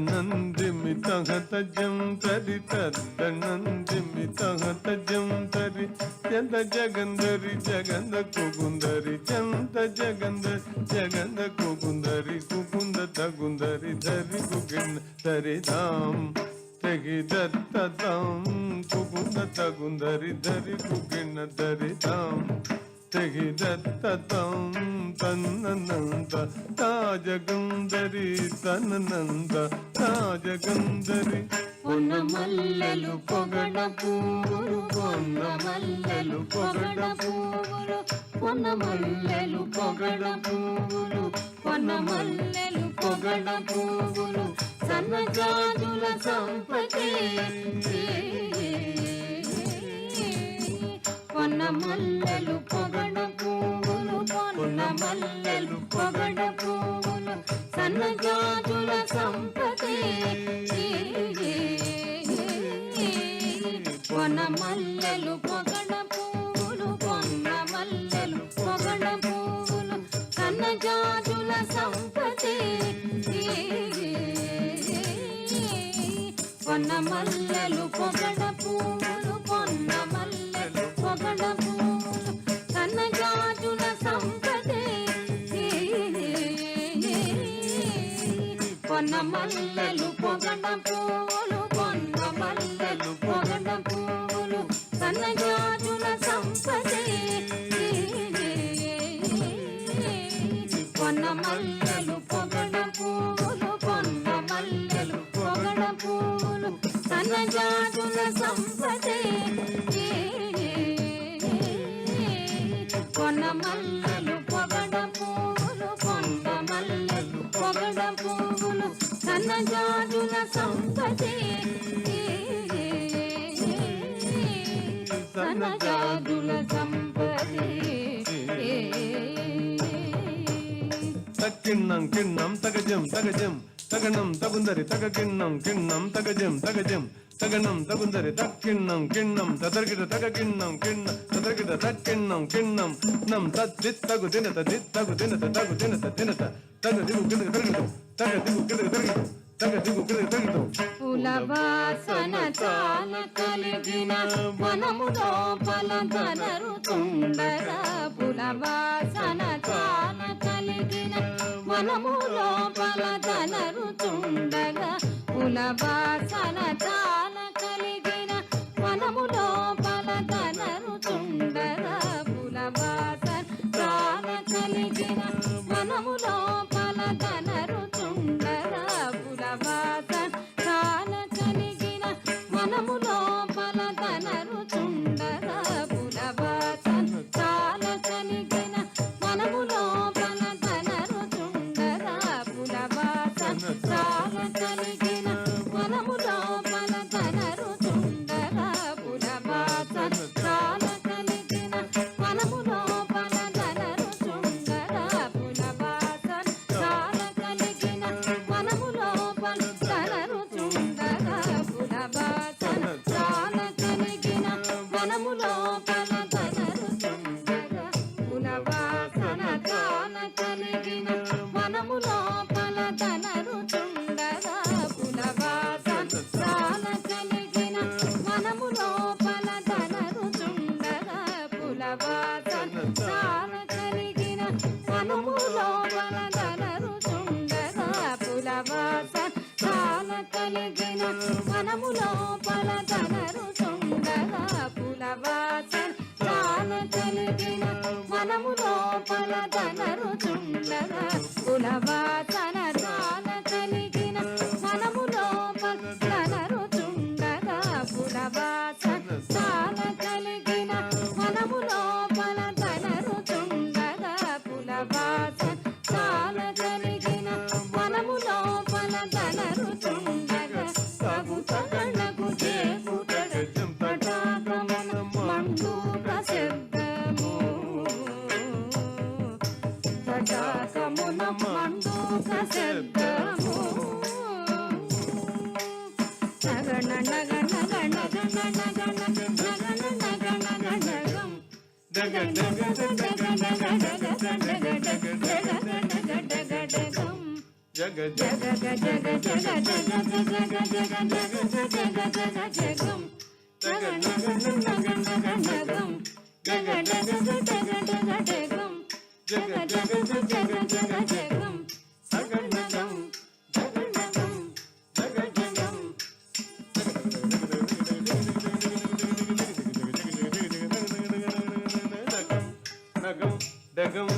తద్దనందిమి తహతజం తరి తద్దనందిమి తహతజం తరి చంద జగందరి జగంద కుగుందరి చంద జగందరి జగంద కుగుందరి కుకుంద తగుందరి ధరి కుగిన్ ధరి ధామ్ తెగి దత్తతాం కుకుంద తగుందరి ధరి కుగిన్ ధరి ధామ్ తెగి దత్తతాం తన్ననంద తాజగందరి తన్ననంద తాజగందరి పొన్న మల్లెలు పొగడ పువ్వులు పొన్న మల్లెలు పొగడ పువ్వులు పొన్న మల్లెలు పొగడ పువ్వులు పొన్న మల్లెలు పొగడ పువ్వులు సన్నజాజుల సంపతే పొన్న మల్లెలు పొగడ పువ్వులు పొన్న మల్లెలు పొగడ పువ్వులు సన్నజాజుల సంపతే పొన్న మల్లెలు పొగడ పువ్వులు పొన్న మల్లెలు పొగడ పువ్వులు సన్నజాజుల సంపతే పొన్న మల్లెలు పొగడ పువ్వులు పొన్న మల్లెలు పొగడ పువ్వులు సన్నజాజుల సంపతే పొన్న మల్లెలు పొగడ పువ్వులు పొన్న మల్లెలు పొగడ పువ్వులు సన్నజాజుల సంపతే పొన్న మల్లెలు పొగడ పువ్వులు పొన్న మల్లెలు పొగడ పువ్వులు సన్నజాజుల సంపతే పొన్న మల్లెలు పొగడ పువ్వులు పొన్న మల్లెలు పొగడ పువ్వులు సన్నజాజుల సంపతే సన్నజాజుల సంపతే తక్కిన్నం కిన్నం తగజం తగజం తగనం తగుందరి తగ కిన్నం కిన్నం తగజం తగజం తగనం తగుందరి తక్కిన్నం కిన్నం తదర్గిట తగ కిన్నం కిన్నం తదర్గిట తక్కిన్నం కిన్నం నం తద్దిత్తగు దినత దిత్తగు దినత తగు దినత దినత తగ దిగు గినక తరగిట తగ దిగు గినక తరగిట తగ దిగు గినక తరగిట పులవాసన చాల కలిగిన వనము లోపల ధనరుతుండగా పులవాసన చాల కలిగిన వనము లోపల ధనరుతుండగా పులవాసన చాల కలిగిన వనము లోపల ధనరుతుండగా పులవాసన చాల కలిగిన వనము లోపల ధనరుతుండగా పులవాసన చాల కలిగిన వనము లోపల ధనరుతుండగా పులవాసన చాల కలిగిన వనము లోపల ధనరుతుండగా పులవాసన చాల కలిగిన వనము లోపల ధనరుతుండగా పులవాసన చాల కలిగిన వనము లోపల ధనరుతుండగా పులవాసన చాల కలిగిన వనము లోపల ధనరుతుండగా పులవాసన చాల కలిగిన వనము లోపల ధనరుతుండగా పులవాసన చాల కలిగిన వనము లోపల ధనరుతుండగా పులవాసన చాల కలిగిన వనము లోపల ధనరుతుండగా పులవాసన చాల కలిగిన వనము లోపల ధనరుతుండగా పులవాసన చాల కలిగిన వనము లోపల ధనరుతుండగా పులవాసన చాల కలిగిన వనము లోపల ధనరుతుండగా పులవాసన చాల కలిగిన వనము లోపల ధనరుతుండగా పులవాసన చాల కలిగిన వనము లోపల ధనరుతుండగా పులవాసన చాల కలిగిన వనము లోపల ధనరుతుండగా తగు తగళ్ళకు చేకుటగం తటాకమున మండు ప్రశబ్దము తటాకమున మండు ప్రశబ్దము నగణ నగణ గణ గణ నగణ నగణ నగణ గణగం డగ డగ డగ డగ డగ డగ డగ డగ డగ డగ డగ జగ జగ జగ జగ జగ జగ జగ జగ జగ జగం జగ నగ నగ నగ నగం జగ జగ జగ జగ జగం జగ జగ జగ జగ జగం జగ నగం జగ నగం జగ జగం నగం డగం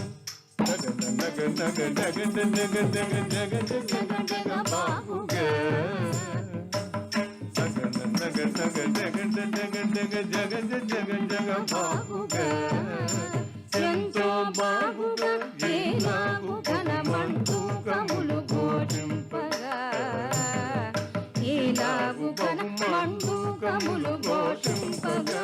జగ నగ నగ జగ జగ జగ జగ జగ జగ బాబుగా జగ నగ నగ జగ జగ జగ జగ జగ జగ బాబుగా ఎంతో బాగుగా ఏలాగు ఘనమంటూ కములు ఘోషింపగా ఏలాగు ఘనమంటూ కములు ఘోషింపగా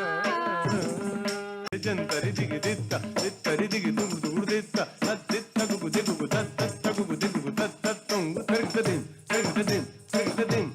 జంతరి దిగి దిత్త దిత్తరి దిగి దుగు దుగుడు దిత్త తత్తిత్తగుగు దిగుగు తత్తగుగు దిగుగు తత్తొంగు తరిగదిం తరిగదిం తరిగదిం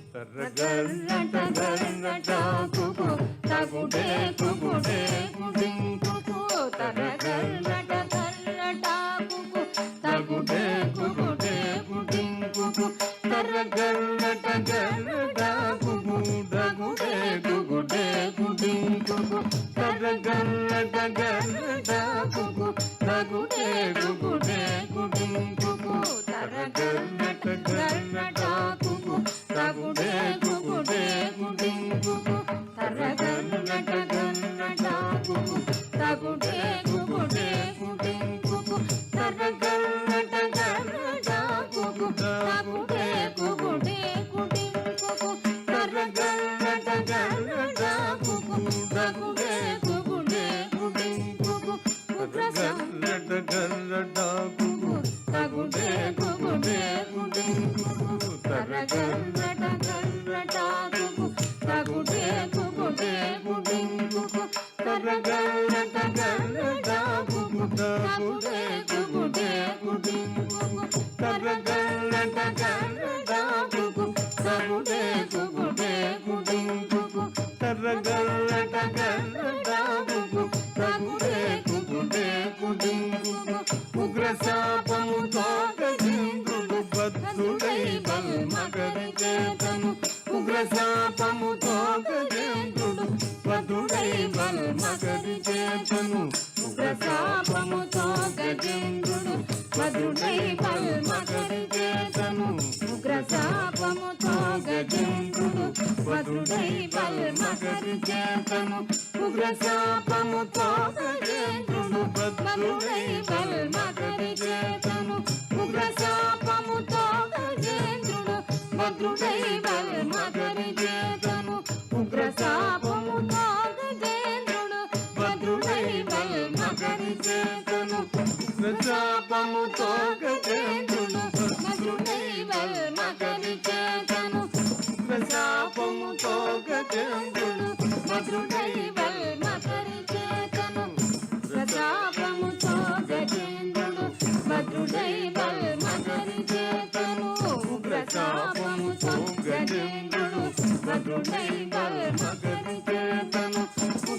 రట గర్రట కుకు తగుడే కుగుడే కుడిం కుకు తరగర్రట గర్రట కుకు తగుడే కుగుడే కుడిం కుకు తరగర్రట గర్రట కుకు తగుడే కుగుడే కుడిం కుకు తరగర్రట గర్రట కుకు తగుడే కుగుడే కుడిం కుకు తరగర్రట గర్రట కుకు తగుడే కుగుడే కుడిం కుకు తరగర్రట గర్రట కుకు తగుడే కుగుడే కుడిం కుకు తరగర్రట గర్రట కుకు తగుడే కుగుడే కుడిం కుకు తరగర్రట గర్రట కుకు తగుడే కుగుడే కుడిం కుకు ఉగ్రసం గర్రట గర్రట కుగు తగుడే కుగుడే కుడిం కుకు తరగర్రట గర్రట కుకు తగుడే కుగుడే కుడిం కుకు తరగర్రట గర్రట కుకు తగుడే కుగుడే కుడిం కుకు తరగర్రట గర్రట కుకు తగుడే కుగుడే కుడిం కుకు తరగర్రట గర్రట కుగు తగుడే కుగుడే కుడిం కుకు ఉగ్రశాపముతో గజేంద్రుడు బద్ధుడై బల్మగరి చేతను ఉగ్రశాపముతో గజేంద్రుడు బద్ధుడై బల్మగరి చేతను ఉగ్రశాపముతో గజేంద్రుడు భద్రుడై బల్మగరి చేతను ఉగ్రశాపముతో గజేంద్రుడు భద్రుడై బల్మగరి చేతను ఉగ్రశాపముతో గజేంద్రుడు భద్రుడై బల్మగరి చేతను ఉగ్రశాపముతో గజేంద్రుడు భద్రుడై బల్మగరి చేతను ఉగ్రశాపముతో గజేంద్రుడు భద్రుడై బల్మగరి చేతను ఉగ్రశాపముతో గజేంద్రుడు భద్రుడై బల్మగరి చేతను ఉగ్రశాపముతో గజేంద్రుడు భద్రుడై బల్మగరి చేతను ఉగ్రశాపముతో గజేంద్రుడు భద్రుడై బల్మగరి చేతను ఉగ్రశాపముతో గజేంద్రుడు భద్రుడై బల్మగరి చేతను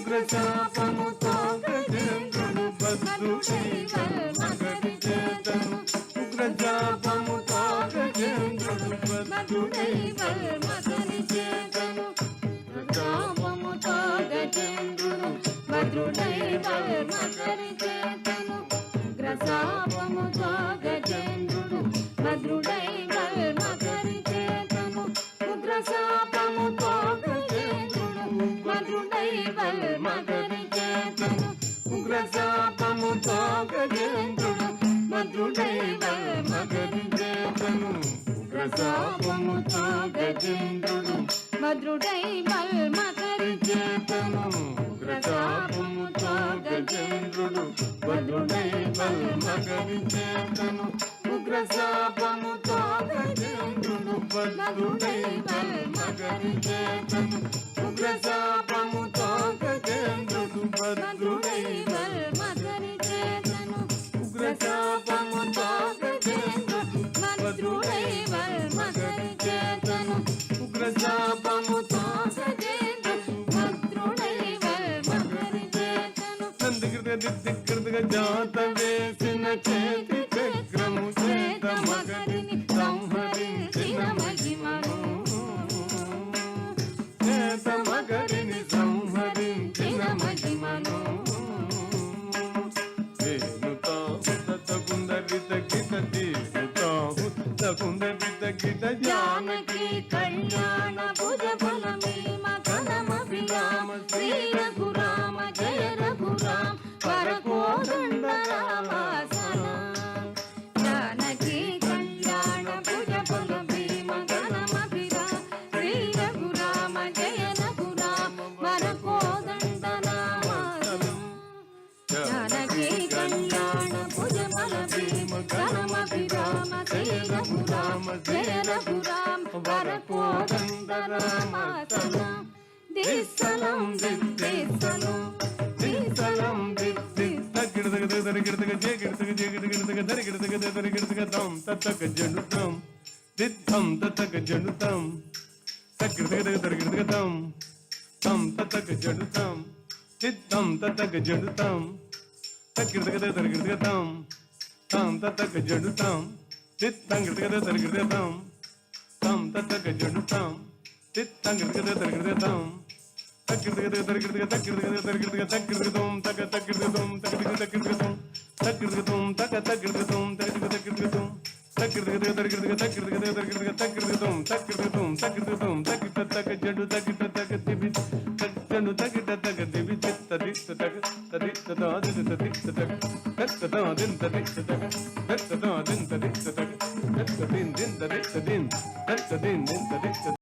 ఉగ్రశాపముతో గజేంద్రుడు భద్రుడై బల్మగరి చేతను ఉగ్రశాపముతో గజేంద్రుడు భద్రుడై బల్మగరి చేతను ఉగ్రశాపముతో గజేంద్రుడు భద్రుడై బల్మగరి చేతను ఉగ్రశాపముతో గజేంద్రుడు భద్రుడై బల్మగరి చేతను ఉగ్రశాపముతో గజేంద్రుడు భద్రుడై బల్మగరి చేతను ఉగ్రశాపముతో గజేంద్రుడు భద్రుడై బల్మగరి చేతను ఉగ్రశాపముతో గజేంద్రుడు భద్రుడై బల్మగరి చేతను ఉగ్రశాపముతో గజేంద్రుడు భద్రుడై బల్మగరి చేతను ఉగ్రశాపముతో గజేంద్రుడు భద్రుడై బల్మగరి చేతను ఉగ్రశాపముతో గజేంద్రుడు భద్రుడై బల్మగరి చేతను ఉగ్రశాపముతో గజేంద్రుడు భద్రుడై బల్మగరి చేతను ఉగ్రశాపముతో గజేంద్రుడు భద్రుడై బల్మగరి చేతను జాత వేసిన చేతి చక్రము చేత మగరిని సంహరించ సమాసనం దిస్సలం దిస్సలం దిస్సలం దిస్సి తగిడదగ దరిగిడదగ జేగిడదగ జేగిడదగ దరిగిడదగ దరిగిడదగ తం తతక జండుతం దిత్తం తతక జండుతం తగిడదగ దరిగిడదగ తం తం తతక జండుతం దిత్తం తతక జండుతం తగిడదగ దరిగిడదగ తం తం తతక జండుతం దిత్తం గిడదగ దరిగిడదగ తం తం తతక జండుతం దిత్తం గిడదగ దరిగిడదగ తం తగిడదగ దరిగిడదగ తగిడదగ దరిగిడదగ తగిడదగ తక తగిడదగ తగిడదగ తగిడదగ తగిడదగ తక తగిడదగ తగిడదగ తగిడదగ తగిడదగ దరిగిడదగ తగిడదగ దరిగిడదగ తగిడదగ తగిడదగ తగిడదగ తగిట తక జండు తగిట తక దిబి జండు తగిట తక దిబి చిత్త దిత్త తక తదిత్త తాదిత దిత్త తక తత్త తాదింత దిత్త తక తత్త తాదింత దిత్త తక తత్త దిన్ దింత దిత్త దిన్ తత్త దిన్ దింత దిత్త